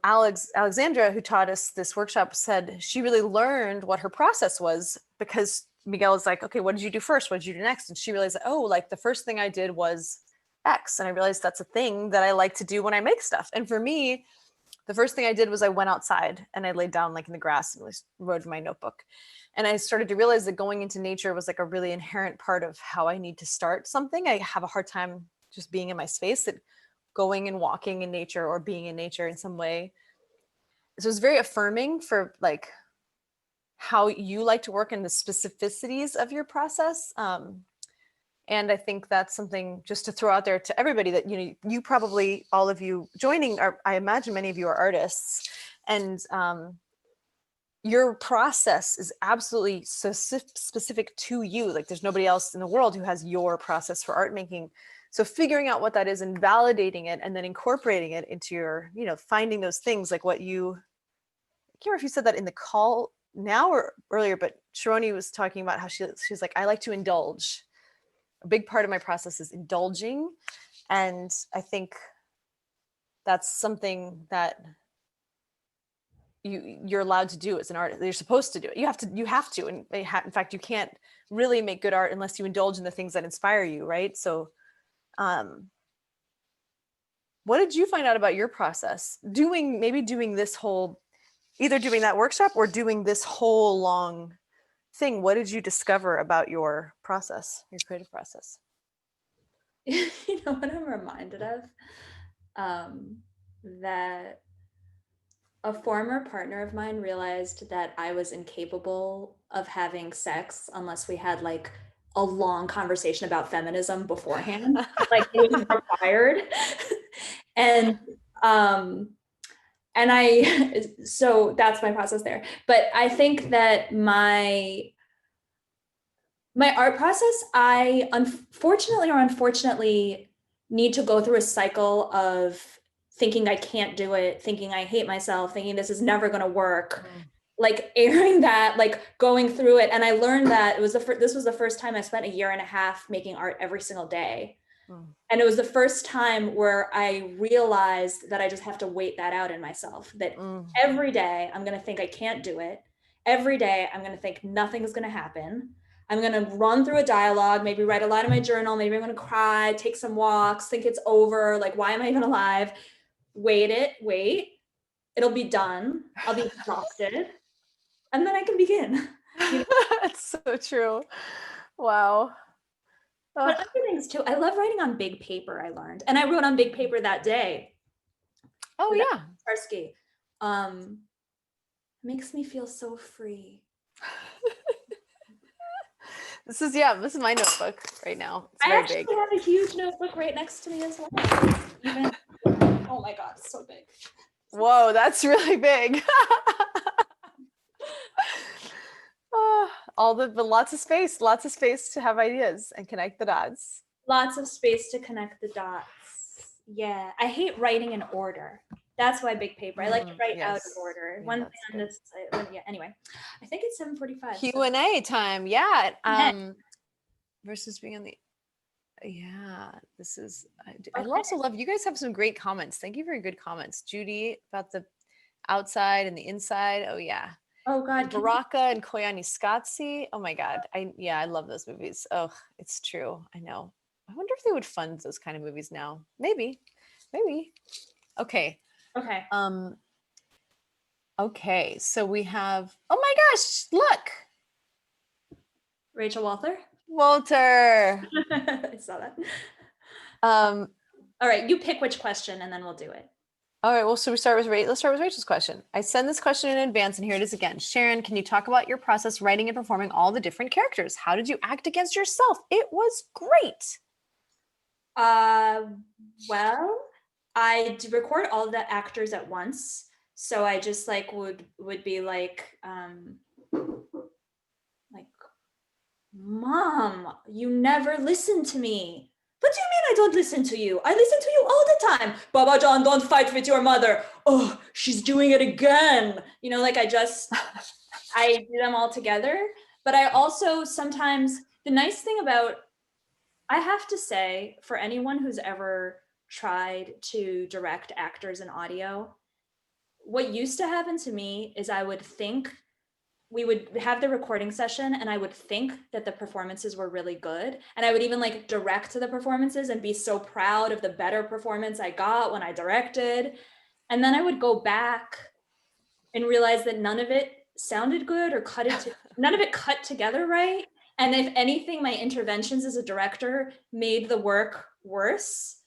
Alexandra, who taught us this workshop, said she really learned what her process was because Miguel was like, okay, what did you do first? What did you do next? And she realized, oh, like the first thing I did was X. And I realized that's a thing that I like to do when I make stuff. And for me, the first thing I did was I went outside and I laid down like in the grass and wrote in my notebook. And I started to realize that going into nature was like a really inherent part of how I need to start something. I have a hard time just being in my space, that going and walking in nature or being in nature in some way. So it's very affirming for like how you like to work and the specificities of your process. And I think that's something just to throw out there to everybody, that, you know, you probably, all of you joining are, I imagine many of you are artists, and your process is absolutely so specific to you. Like there's nobody else in the world who has your process for art making. So figuring out what that is and validating it and then incorporating it into your, you know, finding those things like what you, I can't remember if you said that in the call now or earlier, but Sharoni was talking about how she's like, I like to indulge. A big part of my process is indulging. And I think that's something that you're allowed to do as an artist. You're supposed to do it. You have to. And in fact, you can't really make good art unless you indulge in the things that inspire you, right? So what did you find out about your process? Maybe doing this whole, either doing that workshop or doing this whole long thing. What did you discover about your process, your creative process? You know what I'm reminded of? That a former partner of mine realized that I was incapable of having sex unless we had like a long conversation about feminism beforehand. Like it was required. And so that's my process there. But I think that my art process, I unfortunately need to go through a cycle of thinking I can't do it, thinking I hate myself, thinking this is never going to work, like airing that, like going through it. And I learned that this was the first time I spent a year and a half making art every single day. And it was the first time where I realized that I just have to wait that out in myself, that every day I'm going to think I can't do it. Every day I'm going to think nothing is going to happen. I'm going to run through a dialogue, maybe write a line in my journal, maybe I'm going to cry, take some walks, think it's over. Like, why am I even alive? Wait, it'll be done. I'll be exhausted. And then I can begin. You know? That's so true. Wow. But other things too. I love writing on big paper, I learned. And I wrote on big paper that day. Oh yeah. Starsky. Makes me feel so free. This is my notebook right now. It's I very actually big. have a huge notebook right next to me as well. Oh my God, it's so big. Whoa, that's really big. But lots of space to have ideas and connect the dots. Lots of space to connect the dots. Yeah, I hate writing in order. That's why big paper. I like to write out of order. Yeah, One thing on this, yeah, anyway, I think it's 7:45. Q&A time, yeah. Versus being on the, this is, I also love, you guys have some great comments. Thank you for your good comments. Judy, about the outside and the inside. Oh yeah. Oh God. Baraka and Koyani Scotzi. Oh my God. I love those movies. Oh, it's true. I know. I wonder if they would fund those kind of movies now. Maybe. Okay. Okay. So we have, oh my gosh, look. Rachel Walter. I saw that. All right, you pick which question and then we'll do it. All right, well, so let's start with Rachel's question. I send this question in advance and here it is again. Sharon, can you talk about your process writing and performing all the different characters? How did you act against yourself? It was great. Well, I record all the actors at once. So I just like would be like, Mom, you never listen to me. What do you mean I don't listen to you? I listen to you all the time. Baba John, don't fight with your mother. Oh, she's doing it again. You know, like I do them all together. But I also sometimes, the nice thing about, I have to say, for anyone who's ever tried to direct actors in audio, what used to happen to me is I would think we would have the recording session and I would think that the performances were really good. And I would even like direct the performances and be so proud of the better performance I got when I directed. And then I would go back and realize that none of it sounded good or none of it cut together right. And if anything, my interventions as a director made the work worse.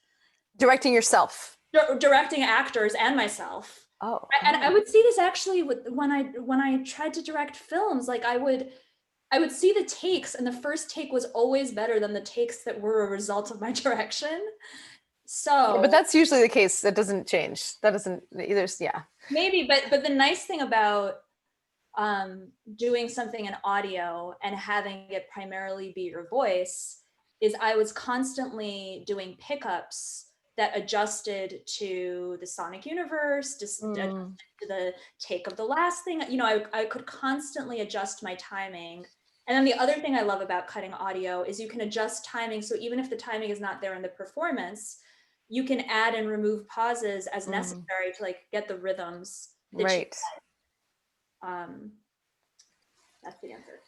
Directing yourself. Directing actors and myself. Oh. And I would see this actually when I tried to direct films. Like I would see the takes, and the first take was always better than the takes that were a result of my direction. So, yeah, but that's usually the case. That doesn't change. That doesn't either. Yeah. Maybe, but the nice thing about doing something in audio and having it primarily be your voice is I was constantly doing pickups that adjusted to the sonic universe, just adjusted to the take of the last thing. You know, I could constantly adjust my timing. And then the other thing I love about cutting audio is you can adjust timing. So even if the timing is not there in the performance, you can add and remove pauses as necessary to like get the rhythms. Right. That's the answer.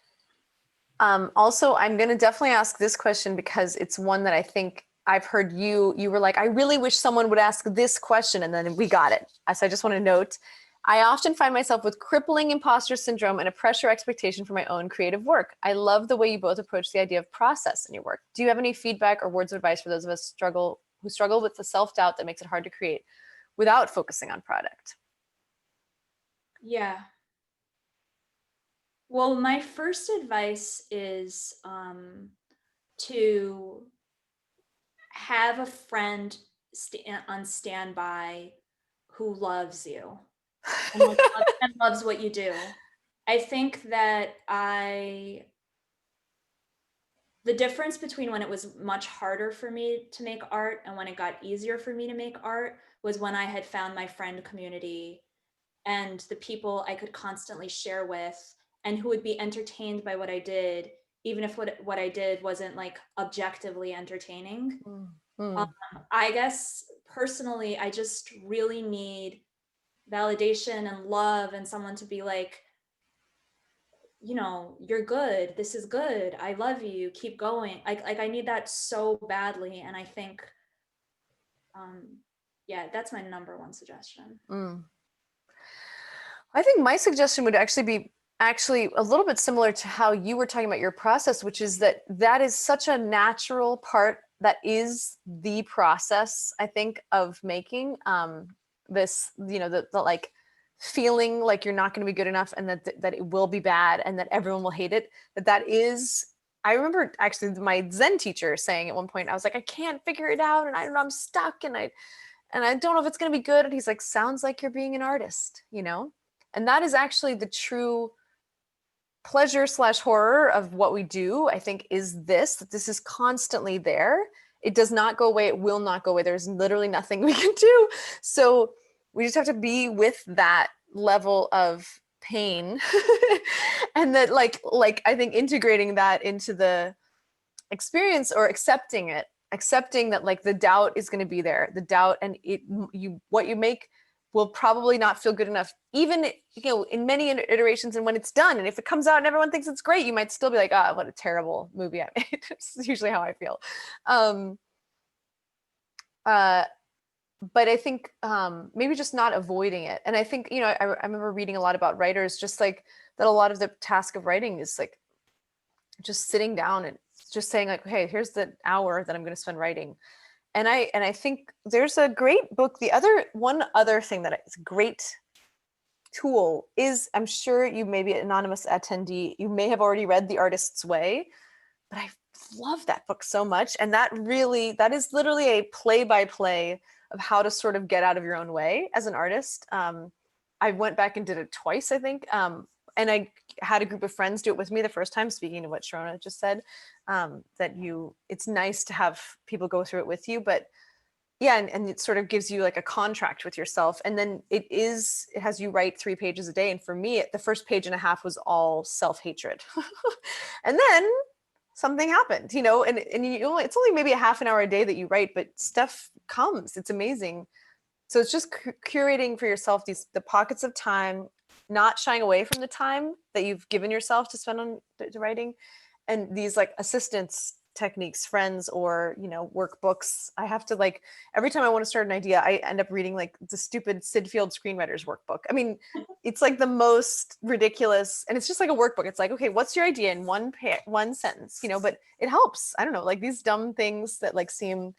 Also, I'm going to definitely ask this question because it's one that I think I've heard you were like, I really wish someone would ask this question, and then we got it. So I just want to note, I often find myself with crippling imposter syndrome and a pressure expectation for my own creative work. I love the way you both approach the idea of process in your work. Do you have any feedback or words of advice for those of us who struggle with the self-doubt that makes it hard to create without focusing on product? Yeah. Well, my first advice is to have a friend on standby who loves you and loves what you do. I think that the difference between when it was much harder for me to make art and when it got easier for me to make art was when I had found my friend community and the people I could constantly share with and who would be entertained by what I did, even if what I did wasn't like objectively entertaining. I guess personally, I just really need validation and love and someone to be like, you know, you're good. This is good. I love you. Keep going. I need that so badly. And I think, yeah, that's my number one suggestion. I think my suggestion would actually be a little bit similar to how you were talking about your process, which is that is such a natural part that is the process, I think, of making this, you know, the like feeling like you're not going to be good enough and that it will be bad and that everyone will hate it. That is, I remember actually my Zen teacher saying at one point, I was like, I can't figure it out and I don't know, I'm stuck and I don't know if it's going to be good. And he's like, sounds like you're being an artist, you know? And that is actually the true pleasure / horror of what we do, I think, is that this is constantly there. It does not go away. It will not go away. There's literally nothing we can do. So we just have to be with that level of pain and that like I think integrating that into the experience or accepting that like the doubt is going to be there, the doubt, and what you make will probably not feel good enough, even, you know, in many iterations and when it's done. And if it comes out and everyone thinks it's great, you might still be like, ah, what a terrible movie I made. It's usually how I feel. But I think maybe just not avoiding it. And I think, you know, I remember reading a lot about writers, just like that a lot of the task of writing is like just sitting down and just saying like, hey, here's the hour that I'm going to spend writing. And I think there's a great book. One other thing that is a great tool is, I'm sure you may be an anonymous attendee, you may have already read The Artist's Way, but I love that book so much. And that is literally a play-by-play of how to sort of get out of your own way as an artist. I went back and did it twice, I think. And I had a group of friends do it with me the first time, speaking of what Sharon just said, it's nice to have people go through it with you, but yeah, and it sort of gives you like a contract with yourself. And then it has you write 3 pages a day. And for me, the first page and a half was all self-hatred. And then something happened, you know, and it's only maybe a half an hour a day that you write, but stuff comes. It's amazing. So it's just curating for yourself the pockets of time, not shying away from the time that you've given yourself to spend on the writing, and these like assistance techniques, friends, or workbooks. I have to like every time I want to start an idea, I end up reading like the stupid Sid Field screenwriters workbook. I mean, it's like the most ridiculous, and it's just like a workbook. It's like, okay, what's your idea in one sentence, but it helps. I don't know, like these dumb things that like seem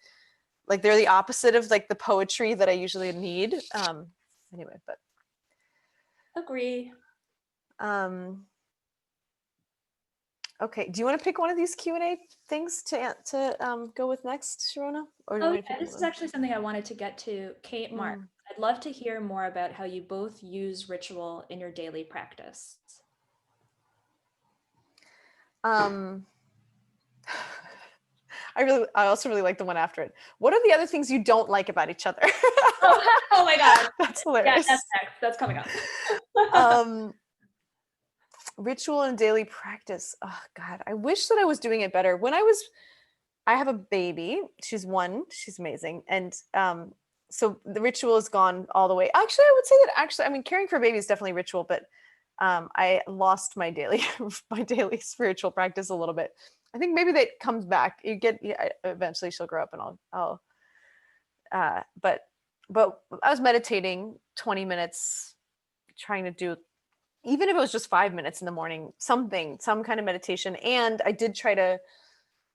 like they're the opposite of like the poetry that I usually need. Anyway, but Agree. Okay, do you want to pick one of these Q&A things to go with next, Sharona? Or do you Oh, want me to yeah, pick this is actually something I wanted to get to. Kate, Mark, I'd love to hear more about how you both use ritual in your daily practice. I also really like the one after it. What are the other things you don't like about each other? Oh my God. That's hilarious. Yeah, that's next. That's coming up. Ritual and daily practice. Oh God, I wish that I was doing it better. I have a baby. She's 1. She's amazing. And so the ritual has gone all the way. Actually, I would say that I mean, caring for a baby is definitely ritual, but I lost my daily spiritual practice a little bit. I think maybe that comes back. Eventually she'll grow up and but I was meditating 20 minutes, trying to do, even if it was just 5 minutes in the morning, some kind of meditation. And I did try to,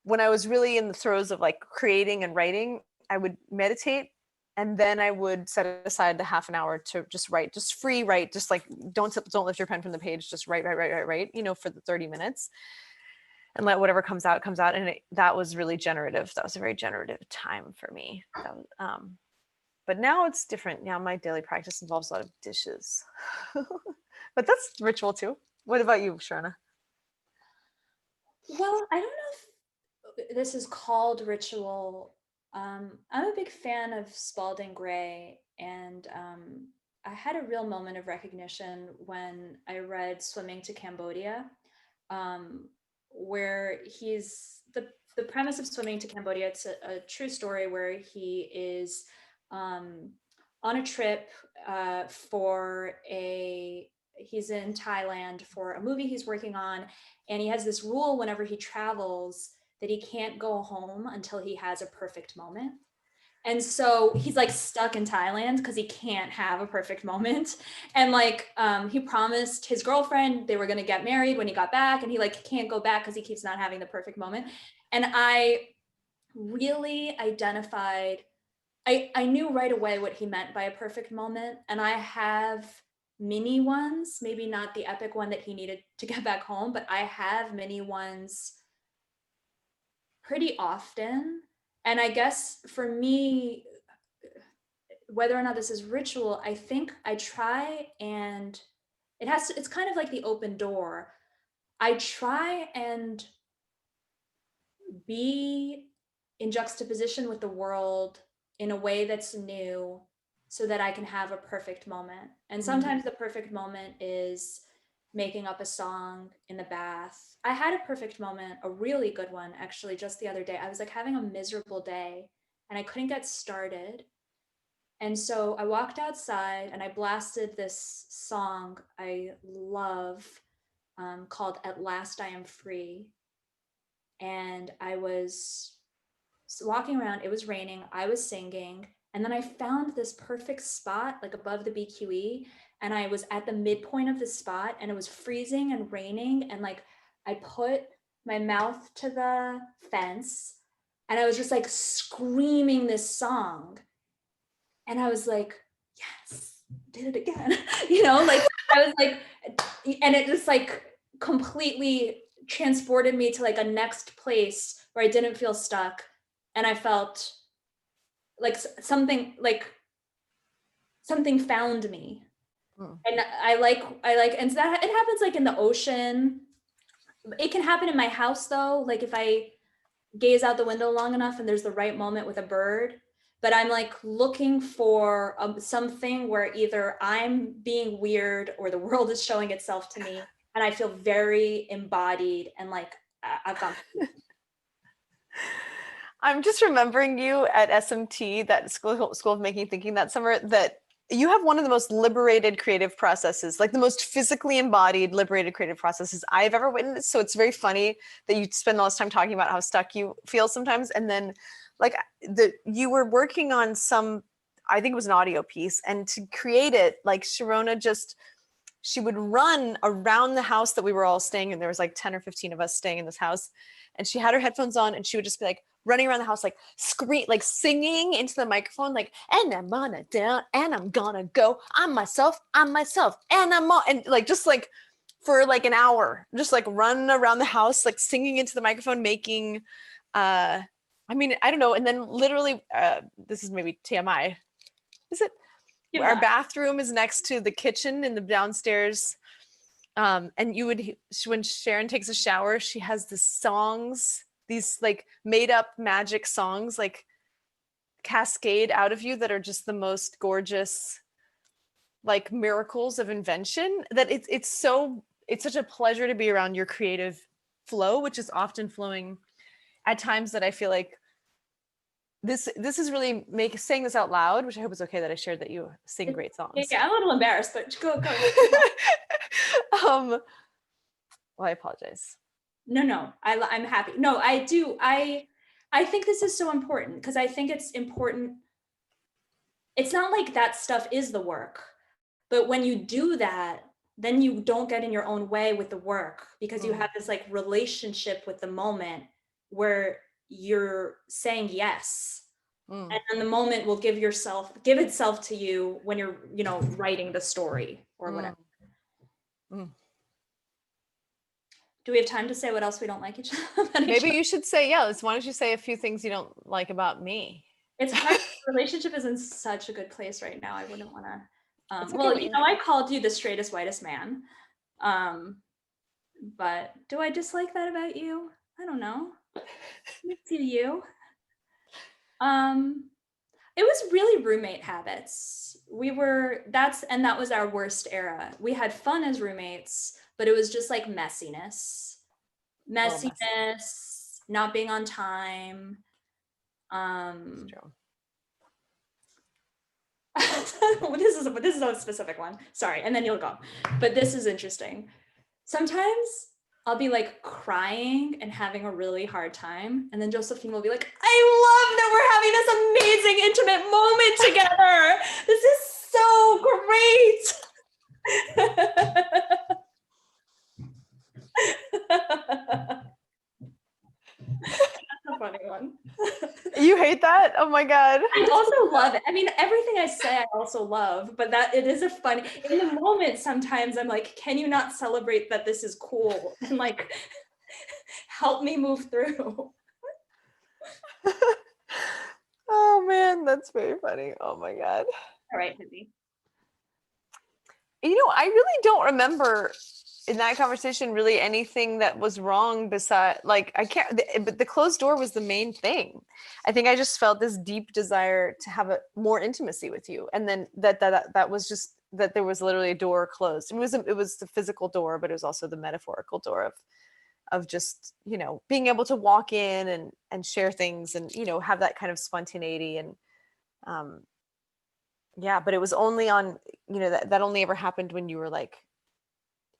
when I was really in the throes of like creating and writing, I would meditate, and then I would set aside the half an hour to just write, just free write, just like don't lift your pen from the page, just write, for the 30 minutes, and let whatever comes out. And that was really generative. That was a very generative time for me. But now it's different. Now my daily practice involves a lot of dishes, but that's ritual too. What about you, Sharna? Well, I don't know if this is called ritual. I'm a big fan of Spalding Gray, and I had a real moment of recognition when I read Swimming to Cambodia, where the premise of Swimming to Cambodia. It's a true story where he is on a trip he's in Thailand for a movie he's working on, and he has this rule whenever he travels that he can't go home until he has a perfect moment. And so he's like stuck in Thailand because he can't have a perfect moment. And like he promised his girlfriend they were going to get married when he got back, and he like can't go back because he keeps not having the perfect moment. And I really identified, I knew right away what he meant by a perfect moment. And I have mini ones, maybe not the epic one that he needed to get back home, but I have mini ones pretty often. And I guess for me, whether or not this is ritual, I think I try, and it's kind of like the open door. I try and be in juxtaposition with the world in a way that's new so that I can have a perfect moment. And sometimes the perfect moment is making up a song in the bath. I had a perfect moment, a really good one actually, just the other day. I was like having a miserable day and I couldn't get started. And so I walked outside and I blasted this song I love called At Last I Am Free. And I was walking around, it was raining, I was singing, and then I found this perfect spot like above the BQE, and I was at the midpoint of the spot, and it was freezing and raining, and like I put my mouth to the fence and I was just like screaming this song, and I was like, yes, did it again. Like I was like, and it just like completely transported me to like a next place where I didn't feel stuck, and I felt like something found me. And I like, and so that it happens like in the ocean. It can happen in my house though, like if I gaze out the window long enough and there's the right moment with a bird. But I'm like looking for something where either I'm being weird or the world is showing itself to me, and I feel very embodied and like I've gone. I'm just remembering you at SMT, that School of Making Thinking that summer, that you have one of the most liberated creative processes, like the most physically embodied, liberated creative processes I've ever witnessed. So it's very funny that you spend all this time talking about how stuck you feel sometimes. And then like you were working on some, I think it was an audio piece, and to create it, like Sharona she would run around the house that we were all staying in. There was like 10 or 15 of us staying in this house. And she had her headphones on and she would just be like running around the house, like like singing into the microphone, like, and I'm gonna down and I'm gonna go. I'm myself, and and like, just like for like an hour, just like run around the house, like singing into the microphone, making, I mean, I don't know. And then literally, this is maybe TMI. Is it? Yeah. Our bathroom is next to the kitchen in the downstairs. And when Sharon takes a shower, she has the songs, these like made up magic songs, like cascade out of you that are just the most gorgeous, like miracles of invention, that it's such a pleasure to be around your creative flow, which is often flowing at times that I feel like this is really saying this out loud, which I hope is okay that I shared that you sing great songs. Yeah, I'm a little embarrassed, but go. Well, I apologize. No, I'm happy. No, I do. I think this is so important because I think it's important. It's not like that stuff is the work, but when you do that, then you don't get in your own way with the work because you have this like relationship with the moment where you're saying yes. And then the moment will give itself to you when you're, writing the story or whatever. Do we have time to say what else we don't like each other? Maybe you should say, why don't you say a few things you don't like about me? It's hard. The relationship is in such a good place right now. I wouldn't want to. Okay, I called you the straightest, whitest man. But do I dislike that about you? I don't know. It's you. It was really roommate habits. That was our worst era. We had fun as roommates, but it was just like messiness, not being on time. This is a specific one. Sorry, and then you'll go. But this is interesting. Sometimes I'll be like crying and having a really hard time, and then Josephine will be like, "I love that we're having this amazing intimate moment together. This is so great." That's a funny one. You hate that? Oh my God. I also love it. I mean, everything I say, I also love, but that it is in the moment, sometimes I'm like, can you not celebrate that this is cool and like help me move through? Oh man, that's very funny. Oh my God. All right, Izzy. I really don't remember in that conversation really anything that was wrong beside, like, but the closed door was the main thing. I think I just felt this deep desire to have more intimacy with you. And then that was just that there was literally a door closed. It was the physical door, but it was also the metaphorical door of just, being able to walk in and share things and, have that kind of spontaneity. And, but it was only on, that only ever happened when you were like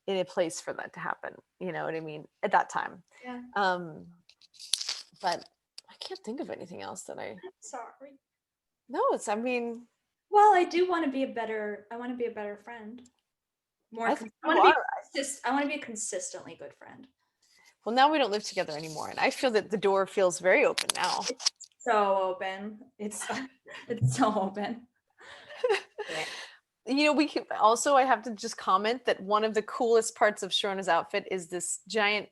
in a place for that to happen. You know what I mean? At that time. Yeah. But I can't think of anything else that I'm sorry. No, well, I want to be a better friend. I want to be a consistently good friend. Well, now we don't live together anymore, and I feel that the door feels very open now. It's so open. It's so open. We can also, I have to just comment that one of the coolest parts of Sharona's outfit is this giant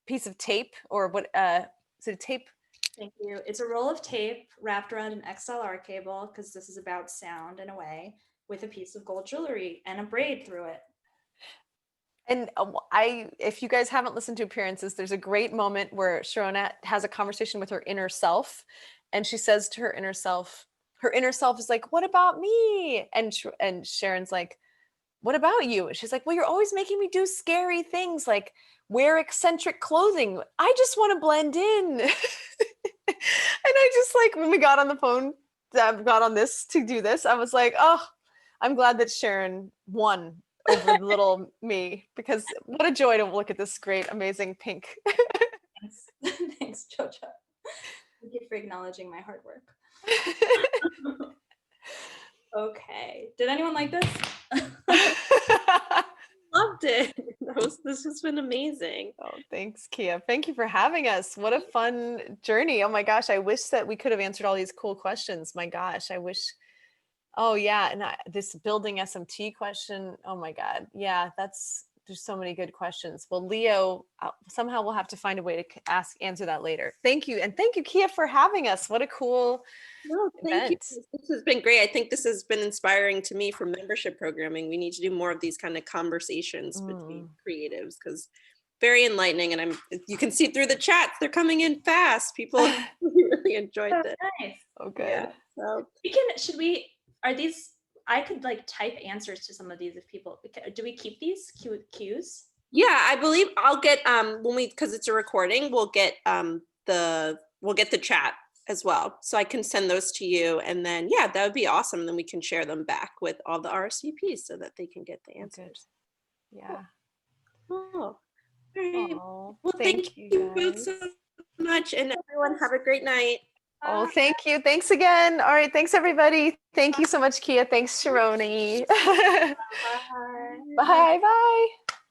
piece of tape, or what, is it tape? Thank you. It's a roll of tape wrapped around an XLR cable, because this is about sound in a way, with a piece of gold jewelry and a braid through it. And if you guys haven't listened to Appearances, there's a great moment where Sharona has a conversation with her inner self, and she says to her inner self is like, "What about me?" And Sharon's like, "What about you?" And she's like, "Well, you're always making me do scary things, like wear eccentric clothing. I just want to blend in." And I just, like, when we got on the phone got on this to do this, I was like, oh, I'm glad that Sharon won over the little me, because what a joy to look at this great, amazing pink. Thanks, thanks, Jojo. Thank you for acknowledging my hard work. Okay, did anyone like this? Loved it. This has been amazing. Oh, thanks, Kia. Thank you for having us. What a fun journey. Oh my gosh, I wish that we could have answered all these cool questions. My gosh, I wish. Oh yeah, and this building SMT question. Oh my God, yeah, there's so many good questions. Well, Leo, somehow we'll have to find a way to answer that later. Thank you, and thank you, Kia, for having us. What a cool Thank event. you. This has been great. I think this has been inspiring to me for membership programming. We need to do more of these kind of conversations between creatives, because very enlightening. And you can see through the chats, they're coming in fast. People really enjoyed this. Nice. Oh, good. Yeah. So I could like type answers to some of these if people, do we keep these cues? yeah, I believe I'll get because it's a recording, we'll get the chat as well. So I can send those to you, and then yeah, that would be awesome. Then we can share them back with all the RSVPs so that they can get the answers. Yeah. Oh, all right. Oh, Well, thank you both guys. so much, and everyone have a great night. Oh, thank you. Thanks again. All right. Thanks, everybody. Thank you so much, Kia. Thanks, Sharoni. Bye. Bye. Bye.